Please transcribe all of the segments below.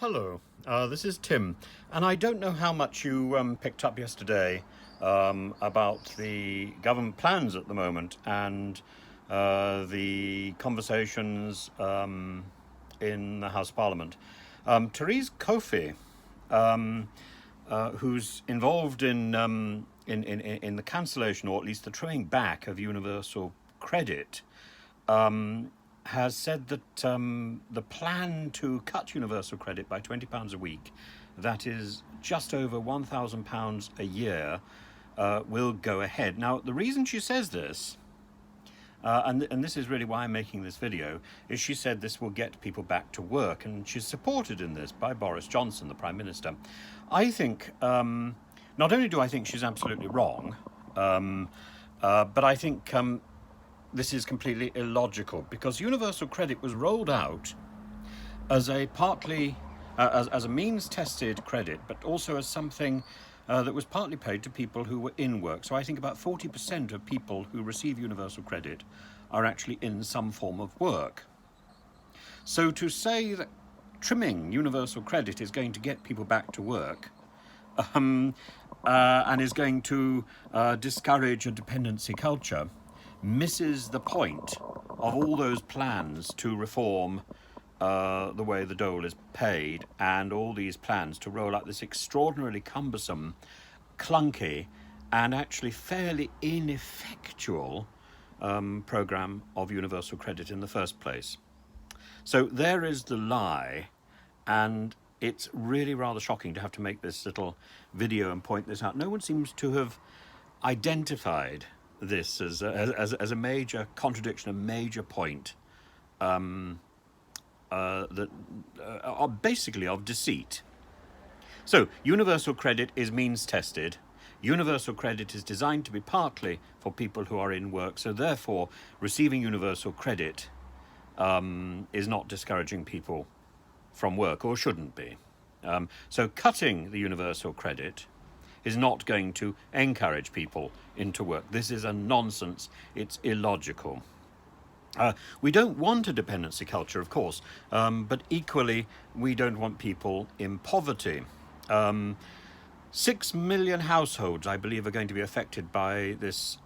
Hello, this is Tim, and I don't know how much you picked up yesterday about the government plans at the moment and the conversations in the House of Parliament. Therese Coffey, who's involved in the cancellation, or at least the trimming back of universal credit, has said that the plan to cut universal credit by £20 a week, that is just over £1,000 a year, will go ahead. Now, the reason she says this, and this is really why I'm making this video, is she said this will get people back to work, and she's supported in this by Boris Johnson, the Prime Minister. I think, not only do I think she's absolutely wrong, but I think this is completely illogical, because universal credit was rolled out as a partly as a means-tested credit, but also as something that was partly paid to people who were in work. So I think about 40% of people who receive universal credit are actually in some form of work. So to say that trimming universal credit is going to get people back to work and is going to discourage a dependency culture misses the point of all those plans to reform the way the dole is paid, and all these plans to roll out this extraordinarily cumbersome, clunky, and actually fairly ineffectual programme of universal credit in the first place. So there is the lie, and it's really rather shocking to have to make this little video and point this out. No one seems to have identified this as a major contradiction, a major point basically of deceit. So universal credit is means tested. Universal credit is designed to be partly for people who are in work, so therefore receiving universal credit is not discouraging people from work, or shouldn't be. So cutting the universal credit is not going to encourage people into work. This is a nonsense. It's illogical. We don't want a dependency culture, of course, but equally we don't want people in poverty. 6 million households, I believe, are going to be affected by this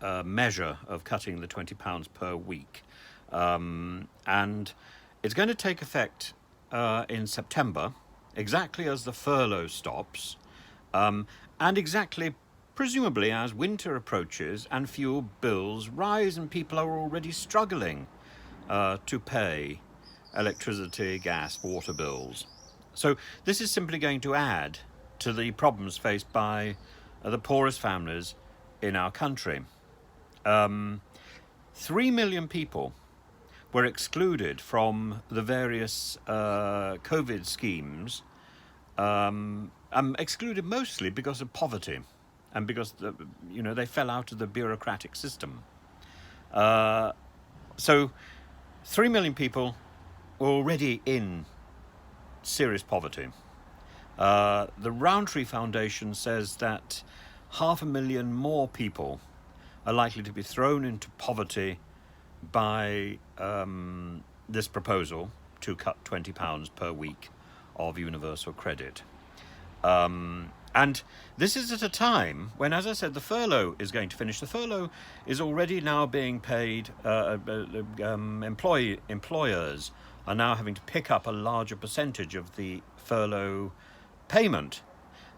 measure of cutting the £20 per week. And it's going to take effect in September, exactly as the furlough stops, and exactly, presumably, as winter approaches and fuel bills rise and people are already struggling to pay electricity, gas, water bills. So this is simply going to add to the problems faced by the poorest families in our country. 3 million people were excluded from the various COVID schemes, excluded mostly because of poverty and because they fell out of the bureaucratic system. So 3 million people were already in serious poverty. The Roundtree Foundation says that 500,000 more people are likely to be thrown into poverty by this proposal to cut £20 per week of universal credit. And this is at a time when, as I said, the furlough is going to finish. The furlough is already now being paid. Employers are now having to pick up a larger percentage of the furlough payment.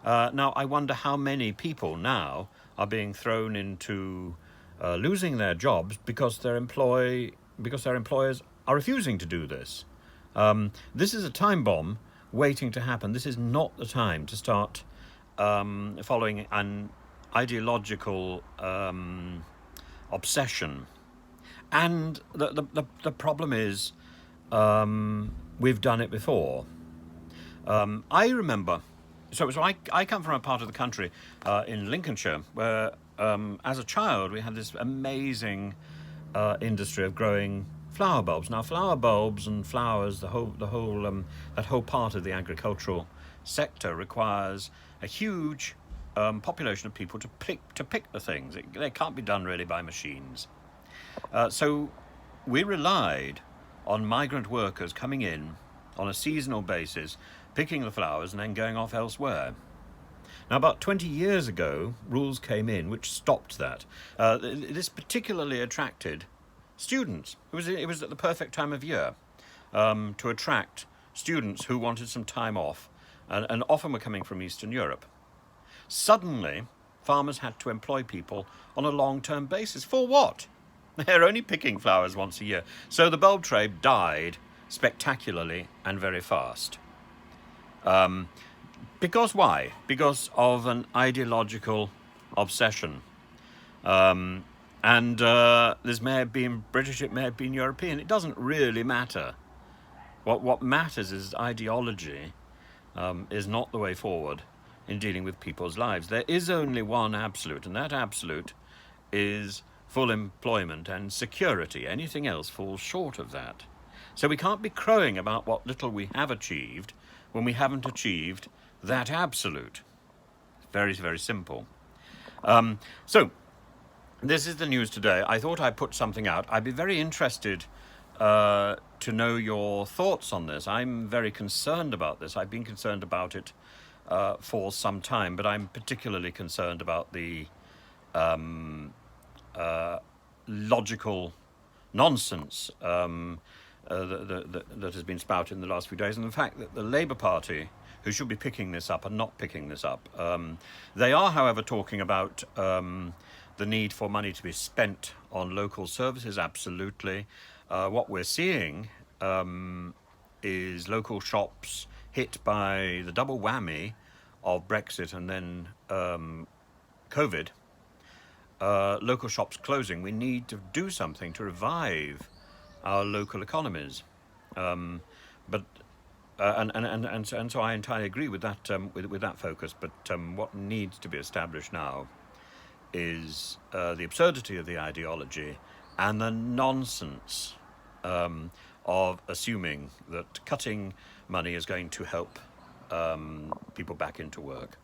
Now, I wonder how many people now are being thrown into losing their jobs because their employers are refusing to do this. This is a time bomb waiting to happen. This is not the time to start following an ideological obsession. And the problem is we've done it before. I remember, so I come from a part of the country in Lincolnshire where as a child we had this amazing industry of growing flower bulbs. Now, flower bulbs and flowers, that whole part of the agricultural sector requires a huge population of people to pick the things. They can't be done really by machines. So we relied on migrant workers coming in on a seasonal basis, picking the flowers and then going off elsewhere. Now, about 20 years ago, rules came in which stopped that. This particularly attracted students. It was at the perfect time of year to attract students who wanted some time off, and often were coming from Eastern Europe. Suddenly, farmers had to employ people on a long-term basis. For what? They're only picking flowers once a year. So the bulb trade died spectacularly and very fast. Because why? Because of an ideological obsession. This may have been British, it may have been European. It doesn't really matter. What matters is ideology is not the way forward in dealing with people's lives. There is only one absolute, and that absolute is full employment and security. Anything else falls short of that. So we can't be crowing about what little we have achieved when we haven't achieved that absolute. Very, very simple. So this is the news today. I thought I'd put something out. I'd be very interested to know your thoughts on this. I'm very concerned about this. I've been concerned about it for some time, but I'm particularly concerned about the logical nonsense that has been spouted in the last few days, and the fact that the Labour Party, who should be picking this up, are not picking this up. They are, however, talking about the need for money to be spent on local services, absolutely. What we're seeing is local shops hit by the double whammy of Brexit and then COVID. Local shops closing. We need to do something to revive our local economies. So I entirely agree with that with that focus. But what needs to be established now is the absurdity of the ideology and the nonsense of assuming that cutting money is going to help people back into work.